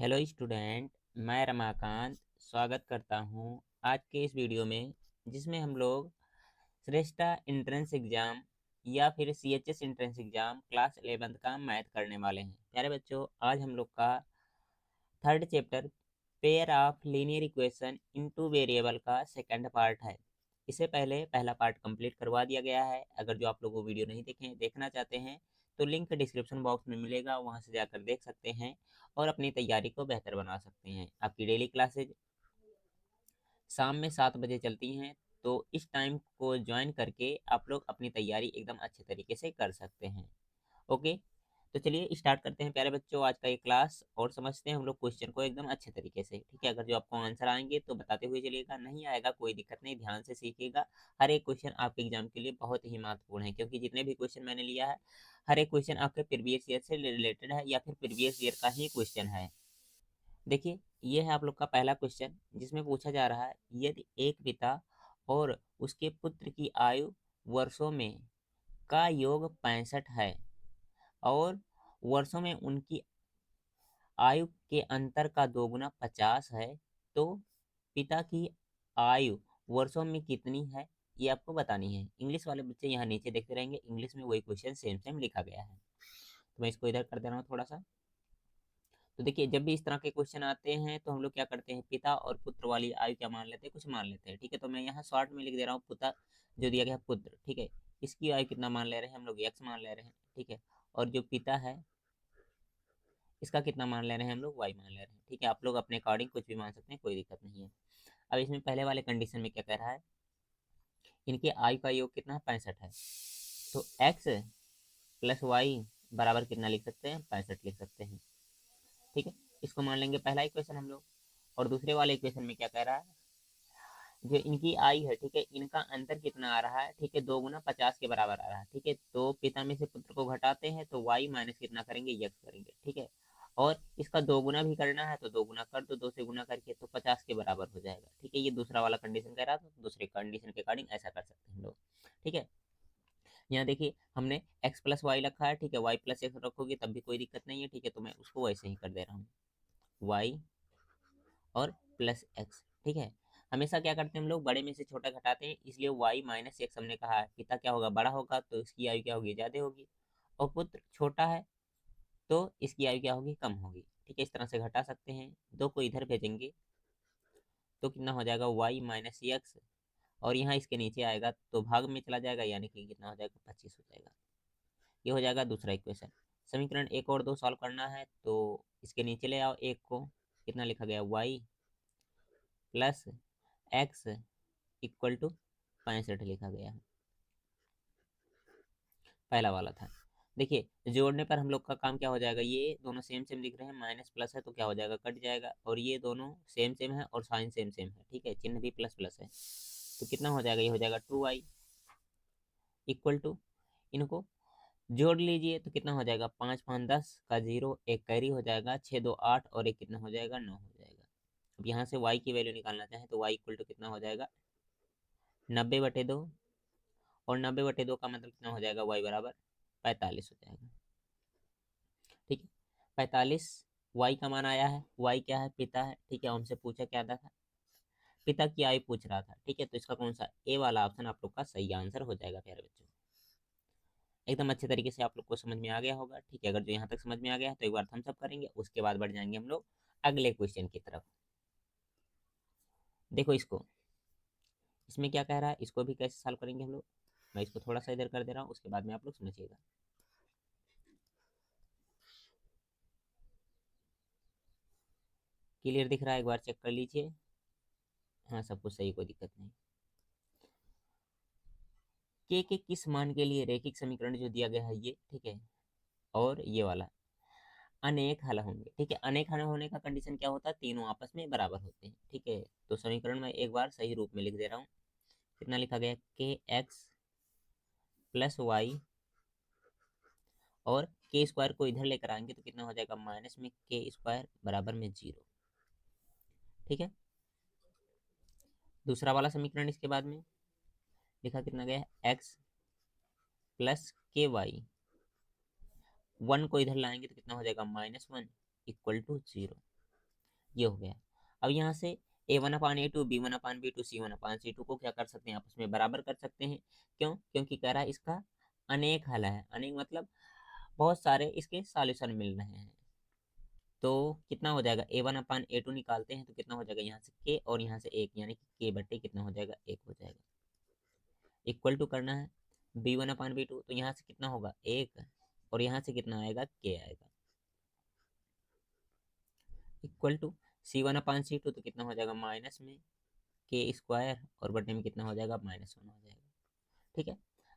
Hello student, मैं रमाकांत स्वागत करता हूं आज के इस वीडियो में, जिसमें हम लोग श्रेष्ठा एंट्रेंस एग्जाम या फिर CHS entrance exam class 11th का मैथ करने वाले हैं। प्यारे बच्चों, आज हम लोग का third chapter pair of linear equation into variable का सेकंड पार्ट है। इससे पहले पहला पार्ट कंप्लीट करवा दिया गया है। अगर जो आप लोग वो वीडियो नहीं देखना चाहते हैं तो लिंक डिस्क्रिप्शन बॉक्स में मिलेगा, वहां से जाकर देख सकते हैं और अपनी तैयारी को बेहतर बना सकते हैं। आपकी डेली क्लासेज शाम में 7 बजे चलती हैं, तो इस टाइम को ज्वाइन करके आप लोग अपनी तैयारी एकदम अच्छे तरीके से कर सकते हैं। ओके, तो चलिए स्टार्ट करते हैं प्यारे बच्चों आज का ये क्लास, और समझते हैं हम लोग क्वेश्चन को एकदम अच्छे तरीके से। ठीक है, अगर जो आपको आंसर आएंगे तो बताते हुए चलिएगा, नहीं आएगा कोई दिक्कत नहीं, ध्यान से सीखिएगा। हर एक क्वेश्चन आपके एग्जाम के लिए बहुत ही महत्वपूर्ण है, क्योंकि जितने भी क्वेश्चन मैंने लिया है हर एक क्वेश्चन आपके प्रीवियस ईयर से रिलेटेड है या फिर प्रीवियस ईयर का ही क्वेश्चन है। देखिए, ये है आप लोग का पहला क्वेश्चन, जिसमें पूछा जा रहा है यदि एक पिता और उसके पुत्र की आयु वर्षों में का योग 65 है और वर्षों में उनकी आयु के अंतर का दोगुना 50 है, तो पिता की आयु वर्षों में कितनी है, ये आपको बतानी है। इंग्लिश वाले बच्चे यहाँ नीचे देखते रहेंगे, इंग्लिश में वही क्वेश्चन सेम सेम लिखा गया है। तो मैं इसको इधर कर दे रहा हूँ थोड़ा सा। तो देखिए, जब भी इस तरह के क्वेश्चन आते हैं तो हम लोग क्या करते हैं, पिता और पुत्र वाली आयु क्या मान लेते हैं, कुछ मान लेते हैं। ठीक है, तो मैं यहाँ शॉर्ट में लिख दे रहा हूँ पुत्र जो दिया गया है पुत्र। ठीक है, इसकी आयु कितना मान ले रहे हैं हम लोग, एक्स मान ले रहे हैं। ठीक है, और जो पिता है इसका कितना मान ले रहे हैं हम लोग, वाई मान ले रहे हैं। ठीक है, आप लोग अपने अकॉर्डिंग कुछ भी मान सकते हैं, कोई दिक्कत नहीं है। अब इसमें पहले वाले कंडीशन में क्या कह रहा है, इनके आयु का योग कितना है, 65 है। तो एक्स प्लस वाई बराबर कितना लिख सकते हैं, 65 लिख सकते हैं। ठीक है, इसको मान लेंगे पहला इक्वेशन हम लोग। और दूसरे वाले इक्वेशन में क्या कह रहा है, जो इनकी आयु है, ठीक है, इनका अंतर कितना आ रहा है, ठीक है, 2 गुना 50 के बराबर आ रहा है। ठीक है, तो पिता में से पुत्र को घटाते हैं तो वाई माइनस कितना करेंगे, यक्स करेंगे। ठीक है, और इसका 2 गुना भी करना है तो 2 गुना कर दो, 2 से गुना करके तो 50 के बराबर हो जाएगा। ठीक है, ये दूसरा वाला कंडीशन कह रहा था, दूसरे कंडीशन के अकॉर्डिंग ऐसा कर सकते हैं हम लोग। ठीक है, यहाँ देखिए हमने x प्लस वाई रखा है। ठीक है, y प्लस एक्स रखोगे तब भी कोई दिक्कत नहीं है। ठीक है, तो मैं उसको वैसे ही कर दे रहा हूँ, y और प्लस एक्स। ठीक है, हमेशा क्या करते हैं हम लोग, बड़े में से छोटा घटाते हैं, इसलिए वाई माइनस एक्स हमने कहा है। पिता क्या होगा, बड़ा होगा तो इसकी आयु क्या होगी, ज्यादा होगी, और पुत्र छोटा है तो इसकी आयु क्या होगी, कम होगी। ठीक है, इस तरह से घटा सकते हैं। दो को इधर भेजेंगे तो कितना हो जाएगा, वाई माइनस एक्स, और यहाँ इसके नीचे आएगा तो भाग में चला जाएगा, यानी कि कितना हो जाएगा, 25 हो जाएगा। ये हो जाएगा दूसरा इक्वेशन। समीकरण एक और दो सॉल्व करना है तो इसके नीचे ले आओ एक को, कितना लिखा गया, Y plus X equal to 65 लिखा गया है, पहला वाला था। देखिए, जोड़ने पर हम लोग का काम क्या हो जाएगा, ये दोनों सेम सेम दिख रहे हैं, माइनस प्लस है तो क्या हो जाएगा, कट जाएगा, और ये दोनों सेम सेम है और साइन सेम सेम है। ठीक है, चिन्ह भी प्लस प्लस है, तो कितना हो जाएगा, ये हो जाएगा 2y इक्वल टू, इनको जोड़ लीजिए तो कितना हो जाएगा, 5 5 10 का जीरो, एक कैरी हो जाएगा, 6 2 8 और एक कितना हो जाएगा, 9 हो जाएगा। अब यहाँ से y की वैल्यू निकालना चाहें तो y इक्वल टू कितना हो जाएगा, 90/2, और 90/2 का मतलब कितना हो जाएगा, y बराबर 45 हो जाएगा। ठीक है, 45 y का मान आया है। y क्या है, पिता है। ठीक है, हमसे पूछा क्या था, पिता की आयु पूछ रहा था। ठीक है, तो इसका कौन सा ए वाला ऑप्शन आप लोग का सही आंसर हो जाएगा प्यारे बच्चों। एकदम अच्छे तरीके से आप लोग को समझ में आ गया होगा। ठीक है, अगर जो यहाँ तक समझ में आ गया है तो एक बार थम्स अप करेंगे, उसके बाद बढ़ जाएंगे हम लोग अगले क्वेश्चन की तरफ। देखो इसको, इसमें क्या कह रहा है, इसको भी कैसे सॉल्व करेंगे हम लोग, मैं इसको थोड़ा सा इधर कर दे रहा हूँ, उसके बाद में आप लोग समझिएगा। क्लियर दिख रहा है, एक बार चेक कर लीजिए। हाँ, सब कुछ सही, कोई दिक्कत नहीं। के किस मान के लिए रैखिक समीकरण जो दिया गया है ये, ठीक है, और ये वाला अनेक हल होंगे। ठीक है, अनेक हल होने का कंडीशन क्या होता है, तीनों आपस में बराबर होते हैं। ठीक है, तो समीकरण में एक बार सही रूप में लिख दे रहा हूँ, कितना लिखा गया, के एक्स प्लस वाई, और के स्क्वायर को इधर लेकर आएंगे तो कितना हो जाएगा, माइनस में के स्क्वायर बराबर में 0। ठीक है, दूसरा वाला समीकरण इसके बाद में लिखा कितना गया, एक्स प्लस के वाई, 1 को इधर लाएंगे तो कितना हो जाएगा, -1 इक्वल टू 0। ये हो गया। अब यहाँ से a1/a2 b1/b2 c1/c2 को क्या कर सकते हैं, आपस में बराबर कर सकते हैं। क्यों? क्योंकि कह रहा है इसका अनेक हल है। अनेक मतलब बहुत सारे इसके सॉल्यूशन मिल रहे हैं। तो कितना हो जाएगा, a1/a2 निकालते हैं तो कितना हो जाएगा, यहाँ से k और यहाँ से 1, यानी कि k बटे कितना हो जाएगा, 1 हो जाएगा। इक्वल टू करना है b1/b2, तो यहाँ से कितना होगा, 1, और यहाँ से कितना आएगा, k आएगा। इक्वल टू c1/c2, तो कितना हो जाएगा, माइनस में k² और बटे में कितना हो जाएगा, -1 हो जाएगा। ठीक है,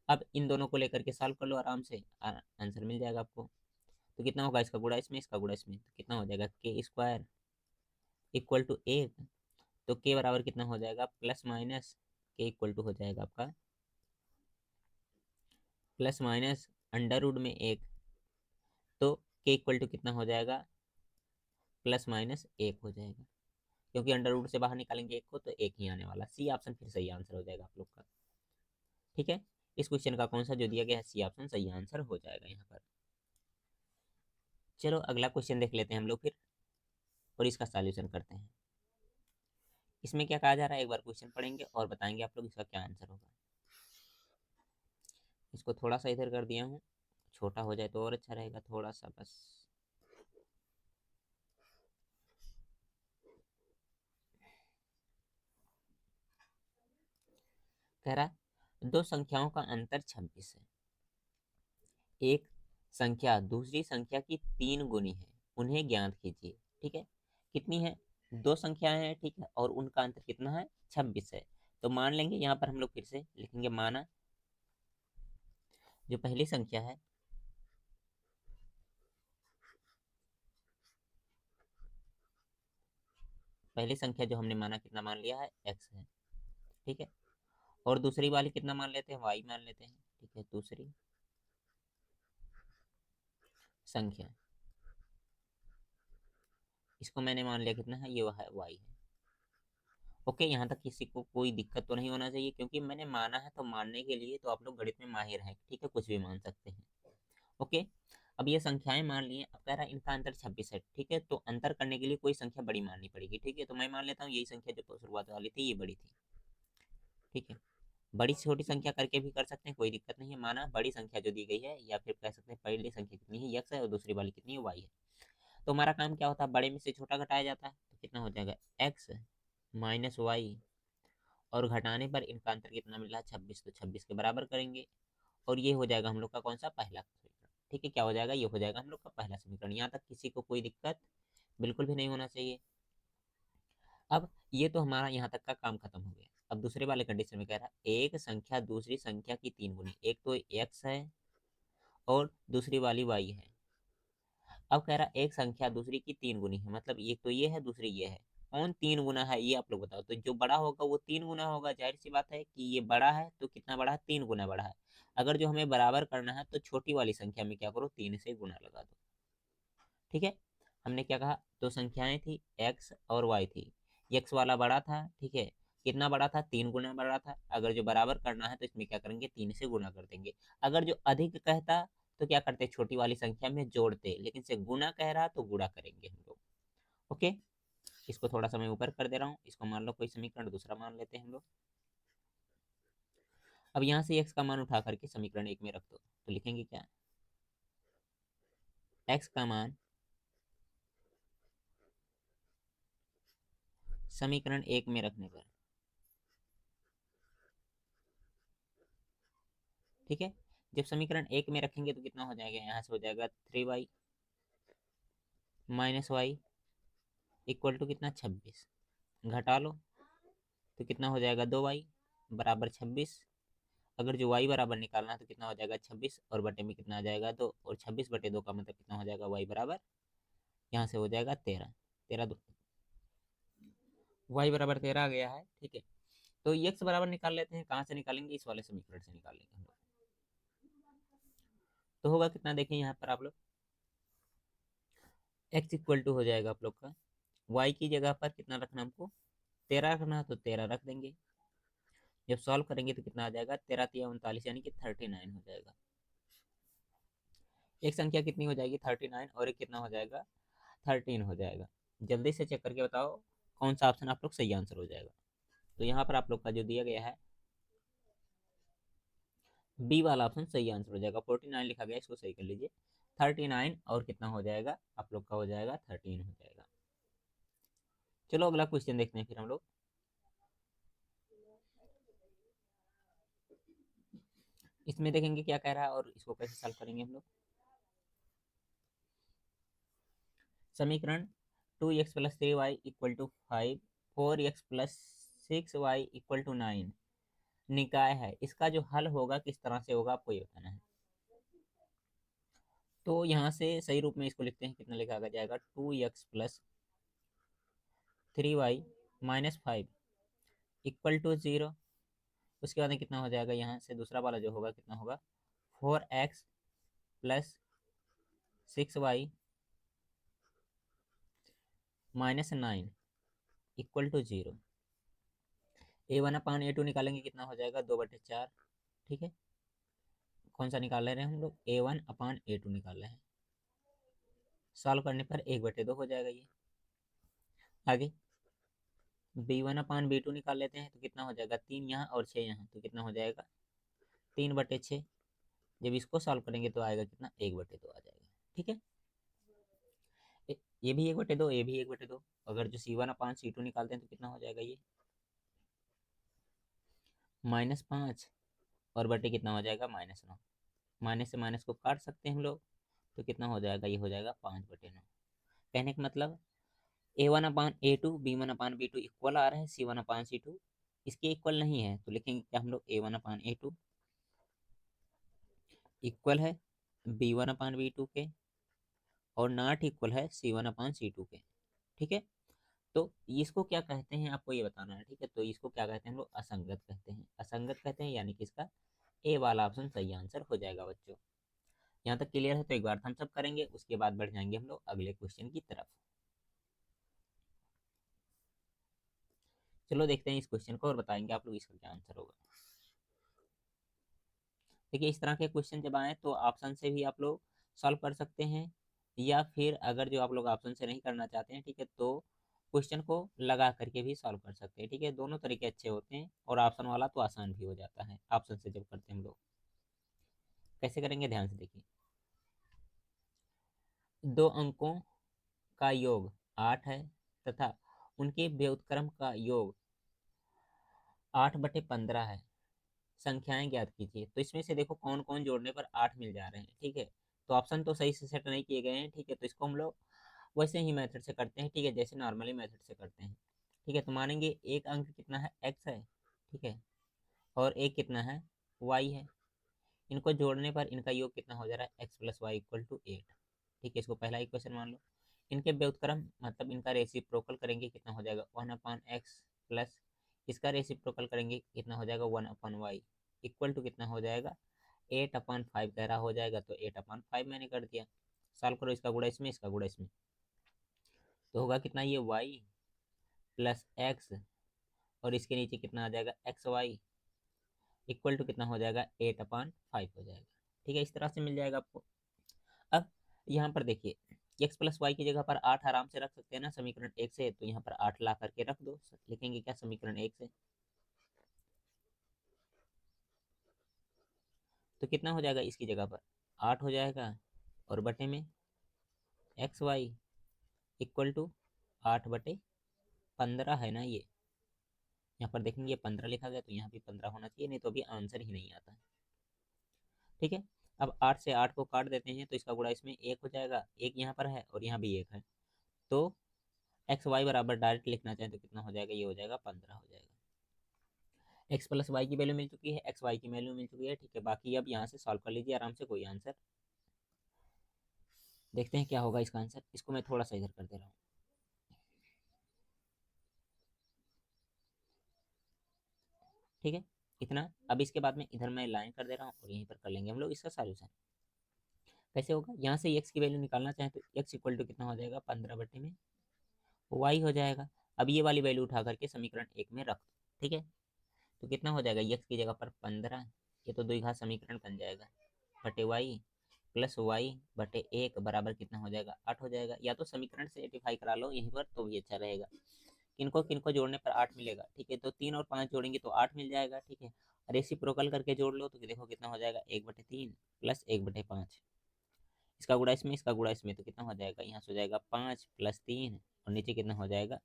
अब इन दोनों को लेकर के सॉल्व कर लो आराम से, आंसर मिल जाएगा आपको। तो कितना होगा, इसका गुणा इसमें, इसका गुणा इसमें, तो कितना हो जाएगा, k² इक्वल टू 1, तो k बराबर कितना हो जाएगा, plus minus k equal to हो जाएगा आपका प्लस माइनस अंडर रूट में 1, तो k इक्वल टू कितना हो जाएगा, +-1 हो जाएगा। क्योंकि अंडर रूट से बाहर निकालेंगे 1 को तो 1 ही आने वाला। सी ऑप्शन फिर सही आंसर हो जाएगा आप लोग का। ठीक है, इस क्वेश्चन का कौन सा जो दिया गया है, सी ऑप्शन सही आंसर हो जाएगा यहाँ पर। चलो अगला क्वेश्चन देख लेते हैं हम लोग फिर, और इसका सॉल्यूशन करते हैं। इसमें क्या कहा जा रहा है, एक बार क्वेश्चन पढ़ेंगे और बताएंगे आप लोग इसका क्या आंसर होगा। इसको थोड़ा सा इधर कर दिया हूँ, छोटा हो जाए तो और अच्छा रहेगा, थोड़ा सा बस। कह रहा है दो संख्याओं का अंतर 26 है। एक संख्या दूसरी संख्या की 3 गुनी है, उन्हें ज्ञात कीजिए। ठीक है, कितनी है, दो संख्याएं हैं, ठीक है, और उनका अंतर कितना है, 26 है। तो मान लेंगे, यहाँ पर हम लोग फिर से लिखेंगे, माना जो पहली संख्या है, पहली संख्या जो हमने माना, कितना मान लिया है, x है। ठीक है, और दूसरी वाली कितना मान लेते हैं, y मान लेते हैं। ठीक है, दूसरी संख्या, इसको मैंने मान लिया कितना है, ये है y है। ओके, यहाँ तक किसी को कोई दिक्कत तो नहीं होना चाहिए, क्योंकि मैंने माना है तो मानने के लिए तो आप लोग गणित में माहिर हैं। ठीक है, कुछ भी मान सकते हैं। ओके, अब ये संख्याएं मान ली हैं। अब कह रहा है इनका अंतर 26 है। ठीक है, तो अंतर करने के लिए कोई संख्या बड़ी माननी पड़ेगी। ठीक है, तो मैं मान लेता हूँ यही संख्या जो शुरुआत वाली थी, ये बड़ी थी। ठीक है, बड़ी छोटी संख्या करके भी कर सकते हैं, कोई दिक्कत नहीं है। माना बड़ी संख्या जो दी गई है, या फिर कह सकते हैं पहली संख्या कितनी है, x है, और दूसरी वाली कितनी है, y है। तो हमारा काम क्या होता है, बड़े में से छोटा घटाया जाता है, तो कितना हो जाएगा, x माइनस वाई, और घटाने पर इनका अंतर कितना मिला, 26, तो 26 के बराबर करेंगे, और ये हो जाएगा हम लोग का कौन सा, पहला समीकरण। ठीक है, क्या हो जाएगा, ये हो जाएगा हम लोग का पहला समीकरण। यहाँ तक किसी को कोई दिक्कत बिल्कुल भी नहीं होना चाहिए। अब ये तो हमारा यहाँ तक का काम खत्म हो गया। अब दूसरे वाले कंडीशन में कह रहा है एक संख्या दूसरी संख्या की 3 गुनी, एक तो x है और दूसरी वाली y है। अब कह रहा है एक संख्या दूसरी की 3 गुनी है, मतलब एक तो ये है, दूसरी ये है। कौन 3 गुना है, ये आप लोग बताओ। तो जो बड़ा होगा वो 3 गुना होगा, जाहिर सी बात है कि ये बड़ा है, तो कितना बड़ा है, 3 गुना बड़ा है। अगर जो हमें बराबर करना है तो छोटी वाली संख्या में क्या करो, 3 से गुना लगा दो। ठीक है, हमने क्या कहा, दो संख्याएं थी, x और y थी। x वाला बड़ा था, ठीक है, कितना बड़ा था, 3 गुना बड़ा था। अगर जो बराबर करना है तो इसमें क्या करेंगे, 3 से गुना कर देंगे। अगर जो अधिक कहता तो क्या करते, छोटी वाली संख्या में जोड़ते, लेकिन से गुना कह रहा तो गुणा करेंगे हम लोग। ओके, इसको थोड़ा सा मैं ऊपर कर दे रहा हूँ। इसको मान लो कोई समीकरण दूसरा मान लेते हैं हम लोग। अब यहाँ से x का मान उठा करके समीकरण 1 में रख दो, तो लिखेंगे क्या, x का मान समीकरण 1 में रखने पर, ठीक है, जब समीकरण 1 में रखेंगे तो कितना हो जाएगा, यहाँ से हो जाएगा 3y minus Y equal to कितना, 26। घटा लो तो कितना हो जाएगा, 2y बराबर 26। अगर जो y बराबर निकालना है तो कितना हो जाएगा, 26, और बटे में कितना आ जाएगा, 2, और 26/2 का मतलब कितना हो जाएगा, y बराबर यहाँ से हो जाएगा 13। 13 y बराबर 13 आ गया है। ठीक है, तो x बराबर निकाल लेते हैं। कहाँ से निकालेंगे, इस वाले समीकरण से निकालेंगे हम लोग। तो होगा कितना, देखिए यहाँ पर आप लोग, x इक्वल टू हो जाएगा आप लोग का, y की जगह पर कितना रखना हमको, 13 रखना, तो 13 रख देंगे। जब सॉल्व करेंगे तो कितना आ जाएगा, 13×3 = 39, यानी कि 39 हो जाएगा। एक संख्या कितनी हो जाएगी, 39, और एक कितना हो जाएगा, 13 हो जाएगा। जल्दी से चेक करके बताओ कौन सा ऑप्शन आप लोग सही आंसर हो जाएगा। तो यहाँ पर आप लोग का जो दिया गया है बी वाला ऑप्शन सही आंसर हो जाएगा। 49 लिखा गया, इसको सही कर लीजिए। 39 और कितना हो जाएगा आप लोग का, हो जाएगा 13 हो जाएगा। चलो अगला क्वेश्चन देखते हैं फिर हम लोग। इसमें देखेंगे क्या कह रहा है और इसको कैसे सॉल्व करेंगे हम लोग। समीकरण 2x plus 3y equal to 5, 4x plus 6y equal to 9 निकाय है, इसका जो हल होगा किस तरह से होगा आपको ये बताना है। तो यहाँ से सही रूप में इसको लिखते हैं, कितना लिखा जाएगा 2x plus 3y minus 5 equal to 0। उसके बाद में कितना हो जाएगा, यहाँ से दूसरा वाला जो होगा कितना होगा 4x plus 6y minus 9 equal to 0। a1/a2 निकालेंगे, कितना हो जाएगा 2/4। ठीक है, कौन सा निकाल रहे हैं हम लोग, a1/a2 निकाल रहे हैं। सॉल्व करने पर 1/2 हो जाएगा ये। आगे b1/b2 निकाल लेते हैं, तो कितना हो जाएगा 3 यहाँ और 6 यहाँ, तो कितना हो जाएगा 3/6। जब इसको सॉल्व करेंगे तो आएगा कितना 1/2 आ जाएगा। ठीक है, ये भी 1/2, ये भी 1/2। अगर जो c1/c2 निकालते हैं तो कितना हो जाएगा ये -5 और बटे कितना हो जाएगा -9। माइनस से माइनस को काट सकते हैं हम लोग, तो कितना हो जाएगा, ये हो जाएगा 5/9। कहने का मतलब a1/a2 b1/b2 इक्वल आ रहा है c1/c2, इसके इक्वल नहीं है तो लिखेंगे क्या हम लोग a1/a2 इक्वल है b1/b2 के और नॉट इक्वल है c1/c2 के। ठीक है, तो इसको क्या कहते हैं आपको ये बताना है। ठीक है, तो इसको क्या कहते हैं हम लोग, असंगत कहते हैं। असंगत कहते हैं यानी कि इसका ए वाला ऑप्शन सही आंसर हो जाएगा बच्चों। यहाँ तक क्लियर है तो एक बार थम्स अप करेंगे, उसके बाद बढ़ जाएंगे हम लोग अगले क्वेश्चन की तरफ। चलो देखते हैं इस क्वेश्चन को और बताएंगे आप लोग इसका क्या आंसर होगा। देखिए इस तरह के क्वेश्चन जब आए तो ऑप्शन से भी आप लोग सॉल्व कर सकते हैं, या फिर अगर जो आप लोग ऑप्शन से नहीं करना चाहते हैं, ठीक है, तो क्वेश्चन को लगा करके भी सॉल्व कर सकते हैं। ठीक है, दोनों तरीके अच्छे होते हैं और ऑप्शन वाला तो आसान भी हो जाता है ऑप्शन से जब करते हैं हम लोग। कैसे करेंगे ध्यान से देखिए। दो अंकों का योग 8 है तथा उनके व्युत्क्रम का योग 8/15 है, संख्याएं ज्ञात कीजिए। तो इसमें से देखो कौन कौन जोड़ने पर 8 मिल जा रहे हैं। ठीक है, तो ऑप्शन तो सही से सेट नहीं किए गए हैं। ठीक है, तो इसको हम लोग वैसे ही मेथड से करते हैं। ठीक है, जैसे नॉर्मली मेथड से करते हैं। ठीक है, तो मानेंगे एक अंक कितना है x है। ठीक है, और एक कितना है y है। इनको जोड़ने पर इनका योग कितना हो जा रहा है x plus Y equal to 8। ठीक है, इसको पहला इक्वेशन मान लो। इनके व्युत्क्रम मतलब इनका रेसिप्रोकल करेंगे, कितना हो जाएगा 1/x प्लस इसका रेसिप्रोकल करेंगे, कितना हो जाएगा 1/y इक्वल टू कितना हो जाएगा 8/5 कह रहा हो जाएगा, तो 8/5 मैंने कर दिया। सॉल्व करो, इसका गुणा इसमें, इसका गुणा इसमें, तो होगा कितना ये y प्लस एक्स और इसके नीचे कितना आ जाएगा एक्स वाई इक्वल टू कितना हो जाएगा 8/5 हो जाएगा। ठीक है, इस तरह से मिल जाएगा आपको। अब यहाँ पर देखिए x प्लस वाई की जगह पर 8 आराम से रख सकते हैं ना समीकरण 1 से, तो यहाँ पर 8 ला करके रख दो। लिखेंगे क्या समीकरण 1 से, तो कितना हो जाएगा इसकी जगह पर 8 हो जाएगा और बटे में एक्स वाई इक्वल टू 8/15 है ना ये। यहाँ पर देखेंगे 15 लिखा गया तो यहाँ भी 15 होना चाहिए, नहीं तो अभी आंसर ही नहीं आता। ठीक है, अब 8 से 8 को काट देते हैं तो इसका गुणा इसमें 1 हो जाएगा, एक यहाँ पर है और यहाँ भी 1 है, तो एक्स वाई बराबर डायरेक्ट लिखना चाहें तो कितना हो जाएगा, ये हो जाएगा 15 हो जाएगा। एक्स प्लस वाई की वैल्यू मिल चुकी है, एक्स वाई की वैल्यू मिल चुकी है। ठीक है, बाकी अब यहाँ से सॉल्व कर लीजिए आराम से कोई आंसर। देखते हैं क्या होगा इसका आंसर। इसको मैं थोड़ा सा इधर कर दे रहा हूँ। ठीक है, इतना। अब इसके बाद में इधर मैं लाइन कर दे रहा हूँ और यहीं पर कर लेंगे हम लोग इसका सॉल्यूशन। कैसे होगा, यहाँ से एक्स की वैल्यू निकालना चाहें तो एक्स इक्वल टू कितना हो जाएगा 15/में वाई हो जाएगा। अब ये वाली वैल्यू उठा करके समीकरण 1 में रख दो। ठीक है, तो कितना हो जाएगा एक्स की जगह पर 15, ये तो द्विघात समीकरण बन जाएगा, बटे वाई प्लस वाई बटे 1 बराबर कितना हो जाएगा, 8 हो जाएगा। या तो समीकरण से रेटिफाई करा लो यहीं पर तो भी अच्छा रहेगा। किनको किनको जोड़ने पर 8 मिलेगा, ठीक है। तो 3 और 5 जोड़ेंगे तो 8 मिल जाएगा, ठीक है। रेसिप्रोकल करके जोड़ लो तो देखो कितना हो जाएगा, 1/3 प्लस 1/5। इसका गुणा इसमें, इसका गुणा इसमें, तो कितना हो जाएगा, यहाँ से हो जाएगा 5 + 3 और नीचे कितना हो जाएगा,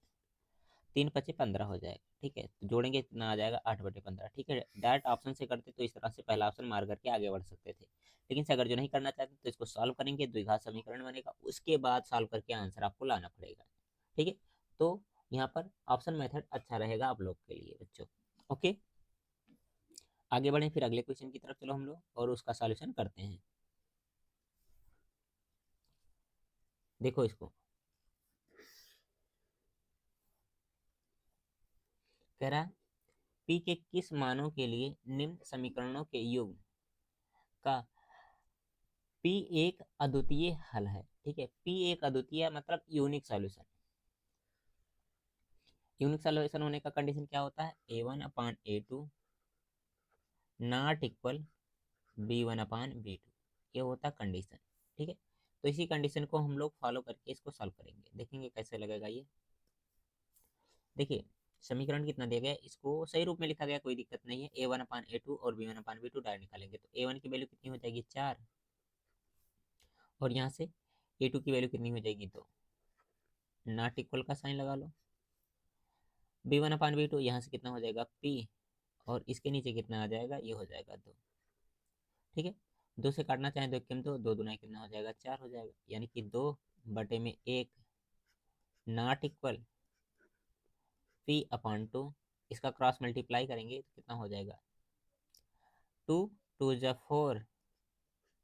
3×5 = 15 हो जाएगा, ठीक है। तो जोड़ेंगे कितना आ जाएगा, 8/15, ठीक है। डायरेक्ट ऑप्शन से करते तो इस तरह से पहला ऑप्शन मार करके आगे बढ़ सकते थे, लेकिन से अगर जो नहीं करना चाहते तो इसको सॉल्व करेंगे, द्विघात समीकरण बनेगा, उसके बाद सॉल्व करके आंसर आपको लाना पड़ेगा, ठीक है। तो यहाँ पर ऑप्शन मेथड अच्छा रहेगा आप लोग के लिए बच्चों। ओके, आगे बढ़े फिर अगले क्वेश्चन की तरफ चलो हम लोग और उसका सॉल्यूशन करते हैं। देखो इसको कह रहा है पी के किस मानों के लिए निम्न समीकरणों के युग्म का पी एक अद्वितीय हल है, ठीक है। पी एक अद्वितीय मतलब यूनिक सॉल्यूशन। यूनिक सॉल्यूशन होने का कंडीशन क्या होता है, A1/A2 नॉट इक्वल B1/B2, ये होता कंडीशन, ठीक है। तो इसी कंडीशन को हम लोग फॉलो करके इसको सॉल्व करेंगे, देखेंगे कैसे लगेगा ये। देखिए समीकरण कितना दिया गया है, इसको सही रूप में लिखा गया, कोई दिक्कत नहीं है। A1/A2 और B1/B2 डायरेक्ट निकालेंगे तो A1 की वैल्यू कितनी हो जाएगी, 4, और यहाँ से A2 की वैल्यू कितनी हो जाएगी, 2। नॉट इक्वल का साइन लगा लो। B1/B2 यहाँ से कितना हो जाएगा, P, और इसके नीचे कितना आ जाएगा, ये हो जाएगा 2, ठीक है। 2 से काटना चाहें तो 1 2, 2 दूना कितना हो जाएगा, 4 हो जाएगा, यानी कि 2/1 नॉट इक्वल P/2। इसका क्रॉस मल्टीप्लाई करेंगे तो कितना हो जाएगा, 2 2 जा 4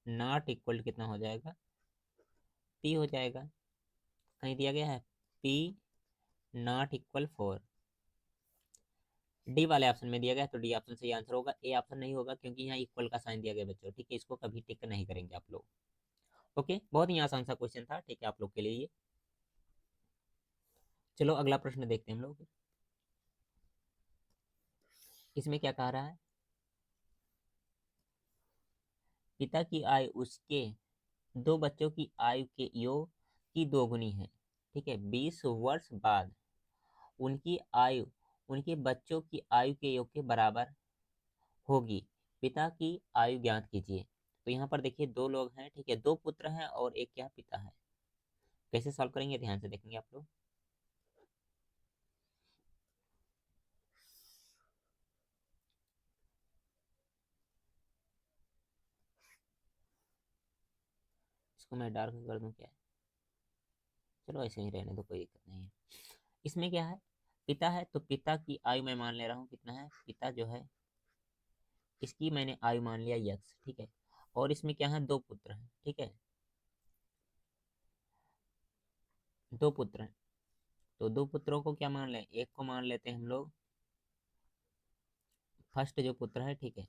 नॉट इक्वल कितना हो जाएगा, P हो जाएगा। कहीं दिया गया है P नॉट इक्वल 4, डी वाले ऑप्शन में दिया गया है, तो डी ऑप्शन से आंसर होगा। ए ऑप्शन नहीं होगा क्योंकि यहाँ इक्वल का साइन दिया गया बच्चों, ठीक है। इसको कभी टिक नहीं करेंगे आप लोग। ओके, बहुत ही आसान सा क्वेश्चन था, ठीक है, आप लोग के लिए ये। चलो अगला प्रश्न देखते हैं हम लोग। इसमें क्या कह रहा है, पिता की आयु उसके 2 बच्चों की आयु के योग की दोगुनी है, ठीक है। 20 वर्ष बाद उनकी आयु उनके बच्चों की आयु के योग के बराबर होगी, पिता की आयु ज्ञात कीजिए। तो यहाँ पर देखिए 2 लोग हैं, ठीक है, 2 पुत्र हैं और एक क्या पिता है। कैसे सॉल्व करेंगे ध्यान से देखेंगे आप लोग। इसको मैं डार्क कर दूं क्या, चलो ऐसे ही रहने दो, कोई दिक्कत नहीं है। इसमें क्या है, पिता है तो पिता की आयु मैं मान ले रहा हूँ कितना है, पिता जो है इसकी मैंने आयु मान लिया यक्स, ठीक है। और इसमें क्या है, 2 पुत्र हैं, ठीक है, 2 पुत्र हैं। तो 2 पुत्रों को क्या मान लें, एक को मान लेते हैं हम लोग फर्स्ट जो पुत्र है, ठीक है,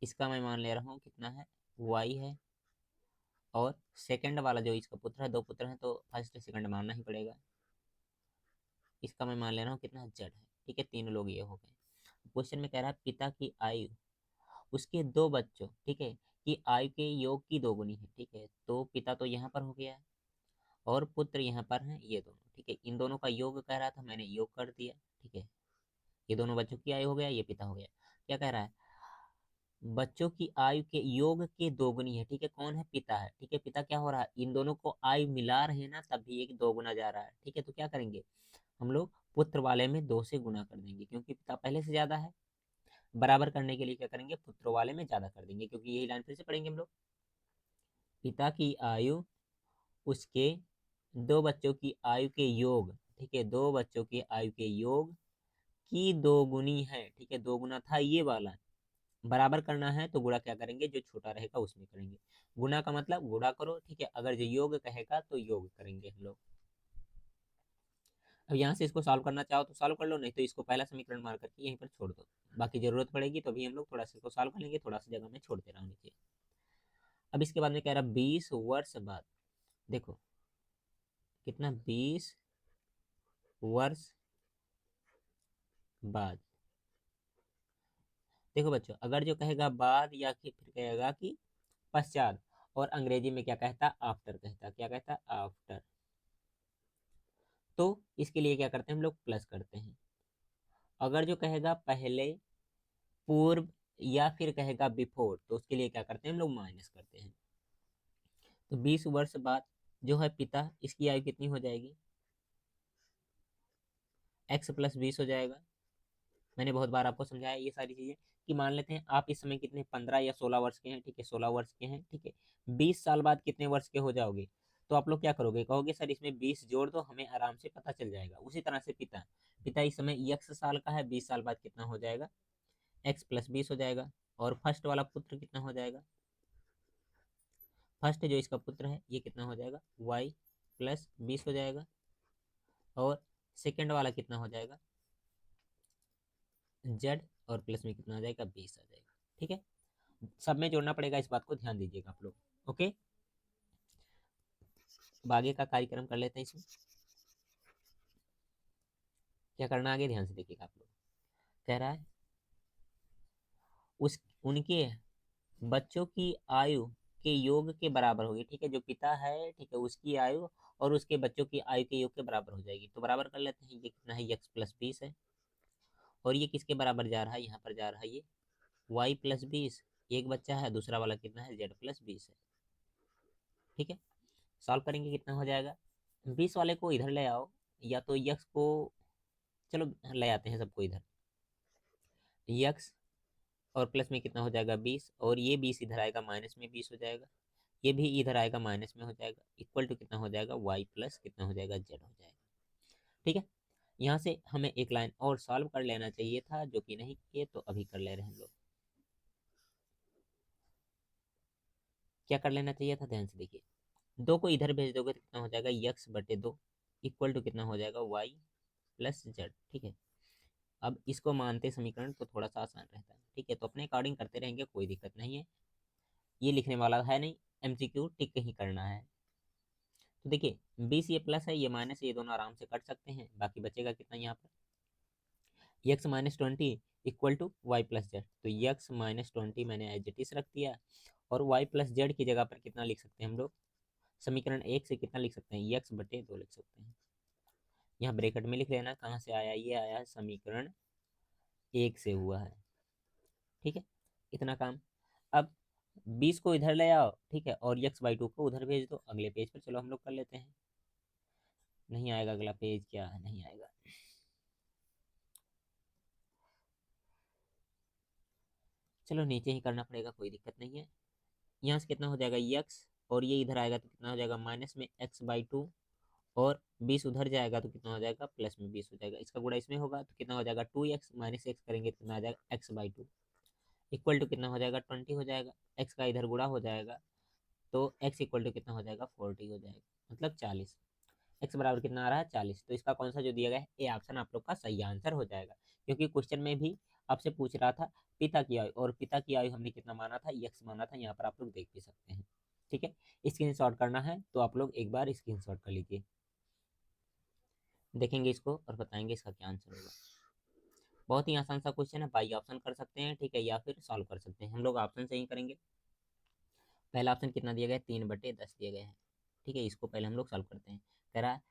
इसका मैं मान ले रहा हूँ कितना है, वाई है। और सेकंड वाला जो इसका पुत्र है, 2 पुत्र हैं तो फर्स्ट सेकंड मानना ही पड़ेगा। इसका मैं मान ले रहा हूँ कितना, जेड है, ठीक है। 3 लोग ये हो गए। क्वेश्चन में कह रहा है पिता की आयु उसके 2 बच्चों, ठीक है, की आयु के योग की दोगुनी है, ठीक है। तो पिता तो यहाँ पर हो गया और पुत्र यहाँ पर हैं ये दोनों, ठीक है। इन दोनों का योग कह रहा था, मैंने योग कर दिया, ठीक है। ये दोनों बच्चों की आयु हो गया, ये पिता हो गया। क्या कह रहा है, बच्चों की आयु के योग के दोगुनी है, ठीक है। कौन है, पिता है, ठीक है। पिता क्या हो रहा है, इन दोनों को आयु मिला रहे हैं ना, तभी एक दोगुना जा रहा है, ठीक है। तो क्या करेंगे हम लोग, पुत्र वाले में 2 से गुना कर देंगे क्योंकि पिता पहले से ज्यादा है। बराबर करने के लिए क्या करेंगे, पुत्र वाले में ज्यादा कर देंगे, क्योंकि यही लाइन फिर से पढ़ेंगे हम लोग। पिता की आयु उसके 2 बच्चों की आयु के योग, ठीक है, 2 बच्चों की आयु के योग की दोगुनी है, ठीक है। दोगुना था ये वाला, बराबर करना है तो गुणा क्या करेंगे, जो छोटा रहेगा उसमें करेंगे। गुणा का मतलब गुणा करो, ठीक है। अगर जो योग कहेगा तो योग करेंगे हम लोग। अब यहाँ से इसको सॉल्व करना चाहो तो सॉल्व कर लो, नहीं तो इसको पहला समीकरण मार करके यहीं पर छोड़ दो। बाकी जरूरत पड़ेगी तो भी हम लोग थोड़ा सा इसको सॉल्व कर लेंगे, थोड़ा सा जगह में छोड़ते रहो नीचे। अब इसके बाद में कह रहा 20 वर्ष बाद, देखो कितना, 20 वर्ष बाद देखो बच्चों, अगर जो कहेगा बाद या फिर कहेगा कि पश्चात, और अंग्रेजी में क्या कहता, आफ्टर कहता, क्या कहता, आफ्टर, तो इसके लिए क्या करते हैं हम लोग, प्लस करते हैं। अगर जो कहेगा पहले, पूर्व, या फिर कहेगा बिफोर, तो उसके लिए क्या करते हैं हम लोग, माइनस करते हैं। तो 20 वर्ष बाद जो है पिता, इसकी आयु कितनी हो जाएगी, x+20 हो जाएगा। मैंने बहुत बार आपको समझाया ये सारी चीजें, कि मान लेते हैं आप इस समय कितने, 15 या 16 वर्ष के हैं, ठीक है, 16 वर्ष के हैं, ठीक है। 20 साल बाद कितने वर्ष के हो जाओगे, तो आप लोग क्या करोगे, कहोगे सर इसमें 20 जोड़ दो, हमें आराम से पता चल जाएगा। उसी तरह से पिता, पिता इस समय x साल का है, 20 साल बाद कितना हो जाएगा, x+20 हो जाएगा। और फर्स्ट वाला पुत्र कितना हो जाएगा, फर्स्ट जो इसका पुत्र है ये कितना हो जाएगा, y+20 हो जाएगा। और सेकेंड वाला कितना हो जाएगा, z, और प्लस में कितना आ जाएगा, 20 आ जाएगा। ठीक है, सब में जोड़ना पड़ेगा, इस बात को ध्यान दीजिएगा आप लोग। ओके, अब आगे का कार्यक्रम कर लेते हैं। इसमें क्या करना, आगे ध्यान से देखिएगा आप लोग। कह रहा है उस उनके बच्चों की आयु के योग के बराबर होगी, ठीक है, जो पिता है, ठीक है, उसकी आयु और उसके बच्चों की आयु के योग के बराबर हो जाएगी। तो बराबर कर लेते हैं, ये कितना है, x+20 है, और ये किसके बराबर जा रहा है, यहाँ पर जा रहा है ये y+20। एक बच्चा है, दूसरा वाला कितना है, z+20 है। ठीक है, सॉल्व करेंगे कितना हो जाएगा, 20 वाले को इधर ले आओ, या तो यक्स को, चलो ले आते हैं सबको इधर, यक्स, और प्लस में कितना हो जाएगा, 20, और ये 20 इधर आएगा, माइनस में 20 हो जाएगा, ये भी इधर आएगा, माइनस में हो जाएगा, इक्वल टू कितना हो जाएगा, वाई प्लस कितना हो जाएगा, जेड हो जाएगा। ठीक है, यहाँ से हमें एक लाइन और सॉल्व कर लेना चाहिए था, जो कि नहीं किए, तो अभी कर ले रहे हैं हम लोग। क्या कर लेना चाहिए था, ध्यान से देखिए, 2 को इधर भेज दोगे तो कितना हो जाएगा, x/2 इक्वल टू कितना हो जाएगा, y+z। ठीक है, अब इसको मानते समीकरण तो थोड़ा सा आसान रहता है, ठीक है, तो अपने अकॉर्डिंग करते रहेंगे, कोई दिक्कत नहीं है, ये लिखने वाला है नहीं, MCQ टिक ही करना है। तो देखिए 20 ये प्लस है, ये माइनस है, ये दोनों आराम से कट सकते हैं, बाकी बचेगा कितना यहाँ पर, x-20 इक्वल टू y+z। तो x-20 मैंने एज इट इज रख दिया, और y+z की जगह पर कितना लिख सकते हैं हम लोग, समीकरण 1 से कितना लिख सकते हैं, x/2 लिख सकते हैं। यहाँ ब्रैकेट में लिख लेना, कहाँ से आया, ये आया है समीकरण 1 से हुआ है। ठीक है, इतना काम। अब 20 को इधर ले आओ, ठीक है, और x/2 को उधर भेज दो, अगले पेज पर चलो हम लोग कर लेते हैं। नहीं आएगा, अगला पेज क्या है, नहीं आएगा, चलो नीचे ही करना पड़ेगा, कोई दिक्कत नहीं है। यहाँ से कितना हो जाएगा, x, और ये इधर आएगा तो कितना हो जाएगा, माइनस में x/2, और 20 उधर जाएगा तो कितना हो जाएगा, प्लस में 20 हो जाएगा, इसका गुणा इसमें होगा तो कितना हो जाएगा, 2x माइनस x करेंगे तो कितना आ जाएगा, x/2 इक्वल टू कितना हो जाएगा, 20 हो जाएगा, x का इधर गुणा हो जाएगा, तो x इक्वल टू कितना हो जाएगा, 40 हो जाएगा, मतलब 40। x बराबर कितना आ रहा है, 40। तो इसका कौन सा जो दिया गया है, ए ऑप्शन आप लोग का सही आंसर हो जाएगा, क्योंकि क्वेश्चन में भी आपसे पूछ रहा था पिता की आयु, और पिता की आयु हमने कितना माना था, x माना था, यहाँ पर आप लोग देख भी सकते हैं। ठीक है, स्क्रीन शॉट करना है तो आप लोग एक बार स्क्रीन शॉट कर लीजिए, देखेंगे इसको और बताएंगे इसका क्या आंसर होगा। बहुत ही आसान सा क्वेश्चन है, बाई ऑप्शन कर सकते हैं, ठीक है, या फिर सॉल्व कर सकते हैं, हम लोग ऑप्शन से ही करेंगे। पहला ऑप्शन कितना दिया गया है, 3/10 दिया गया है, ठीक है, इसको पहले हम लोग सॉल्व करते हैं। कह रहा है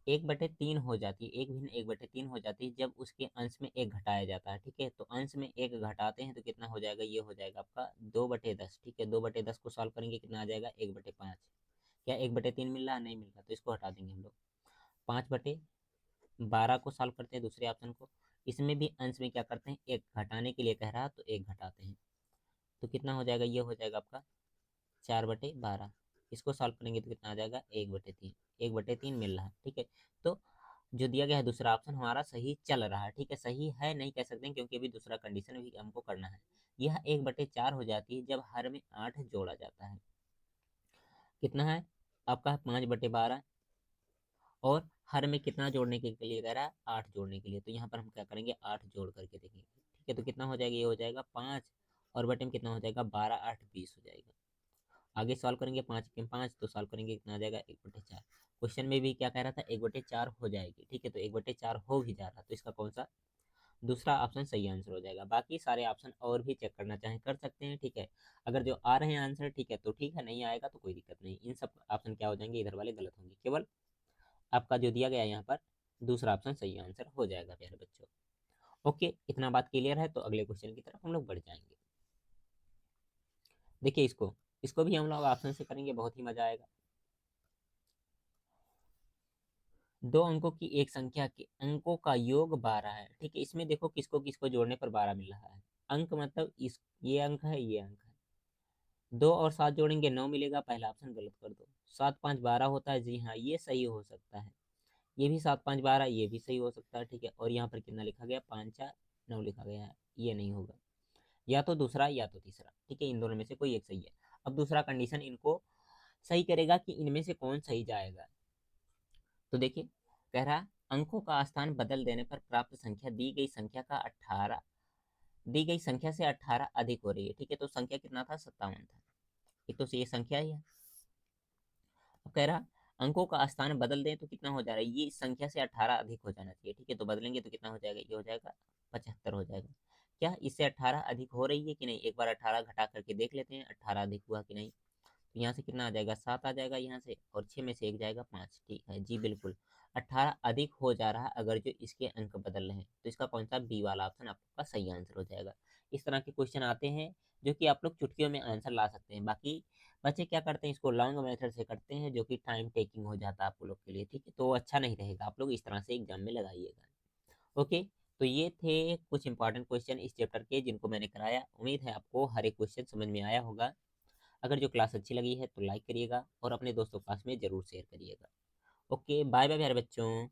1/3 हो जाती है, एक भिन्न 1/3 हो जाती है जब उसके अंश में एक घटाया जाता है, ठीक है, तो अंश में एक घटाते हैं तो कितना हो जाएगा, ये हो जाएगा आपका 2/10। ठीक है, 2/10 को सॉल्व करेंगे कितना आ जाएगा, 1/5। क्या 1/3 मिल रहा, नहीं मिल रहा, तो इसको हटा देंगे हम लोग। 5/12 को सॉल्व करते हैं, दूसरे ऑप्शन को, इसमें भी अंश में क्या करते हैं, एक घटाने के लिए कह रहा तो एक घटाते हैं, तो कितना हो जाएगा, ये हो जाएगा आपका 4/12। इसको सॉल्व करेंगे तो कितना आ जाएगा, 1/3, 1/3 मिल रहा है। ठीक है, तो जो दिया गया है दूसरा ऑप्शन हमारा सही चल रहा है, ठीक है, सही है नहीं कह सकते हैं, क्योंकि अभी दूसरा कंडीशन भी हमको करना है। यह 1/4 हो जाती है जब हर में 8 जोड़ा जाता है, कितना है आपका, 5/12, और हर में कितना जोड़ने के लिए कह रहा है, 8 जोड़ने के लिए, तो यहाँ पर हम क्या करेंगे, 8 जोड़ करके देखेंगे। ठीक है, तो कितना हो जाएगा, ये हो जाएगा 5, और बटे में कितना हो जाएगा, 12×8=20 हो जाएगा। आगे सॉल्व करेंगे, 5×5 तो सॉल्व करेंगे कितना आ जाएगा, 1/4। क्वेश्चन में भी क्या कह रहा था, 1/4 हो जाएगी, ठीक है, तो 1/4 हो भी जा रहा, तो इसका कौन सा दूसरा ऑप्शन सही आंसर हो जाएगा। बाकी सारे ऑप्शन और भी चेक करना चाहें कर सकते हैं, ठीक है। अगर जो आ रहे हैं आंसर, ठीक है, तो ठीक है, नहीं आएगा तो कोई दिक्कत नहीं। इन सब ऑप्शन क्या हो जाएंगे, इधर वाले गलत होंगे। केवल आपका जो दिया गया यहाँ पर दूसरा ऑप्शन सही आंसर हो जाएगा प्यारे बच्चों। ओके, इतना बात क्लियर है, तो अगले क्वेश्चन की तरफ हम लोग बढ़ जाएंगे। देखिए इसको इसको भी हम लोग ऑप्शन से करेंगे, बहुत ही मजा आएगा। दो अंकों की एक संख्या के अंकों का योग 12 है, ठीक है। इसमें देखो किसको किसको जोड़ने पर 12 मिल रहा है। अंक मतलब इस ये अंक है, ये अंक है। 2 और 7 जोड़ेंगे 9 मिलेगा, पहला ऑप्शन गलत कर दो। 7 5 12 होता है, जी हाँ ये सही हो सकता है। ये भी 7 5 12, ये भी सही हो सकता है, ठीक है। और यहाँ पर कितना लिखा गया, 5 4 9 लिखा गया है, ये नहीं होगा। या तो दूसरा या तो तीसरा, ठीक है, इन दोनों में से कोई एक सही है। अब दूसरा कंडीशन इनको सही करेगा कि इनमें से कौन सही जाएगा। तो देखिए, कह रहा अंकों का स्थान बदल देने पर प्राप्त संख्या दी गई संख्या से 18 अधिक हो रही है, ठीक है। तो संख्या कितना था, 57 था। एक तो ये संख्या ही है। अब कह रहा अंकों का स्थान बदल दें तो कितना हो जा रहा है, ये इस संख्या से 18 अधिक हो जाना चाहिए, ठीक है। तो बदलेंगे तो कितना हो जाएगा, ये हो जाएगा 75 हो जाएगा। क्या इससे 18 अधिक हो रही है कि नहीं, एक बार 18 घटा करके देख लेते हैं 18 अधिक हुआ कि नहीं। तो यहाँ से कितना आ जाएगा, 7 आ जाएगा यहाँ से, और 6 में से एक जाएगा 5, ठीक है जी बिल्कुल। 18 अधिक हो जा रहा है अगर जो इसके अंक बदल रहे हैं, तो इसका कौन सा बी वाला ऑप्शन आपका सही आंसर हो जाएगा। इस तरह के क्वेश्चन आते हैं जो कि आप लोग चुटकियों में आंसर ला सकते हैं। बाकी बच्चे क्या करते हैं, इसको लॉन्ग मेथड से करते हैं, जो कि टाइम टेकिंग हो जाता है आप लोग के लिए, ठीक है। तो अच्छा नहीं रहेगा, आप लोग इस तरह से एग्जाम में लगाइएगा। ओके, तो ये थे कुछ इंपॉर्टेंट क्वेश्चन इस चैप्टर के जिनको मैंने कराया। उम्मीद है आपको हर एक क्वेश्चन समझ में आया होगा। अगर जो क्लास अच्छी लगी है तो लाइक करिएगा और अपने दोस्तों के पास में जरूर शेयर करिएगा। ओके, बाय बाय प्यारे बच्चों।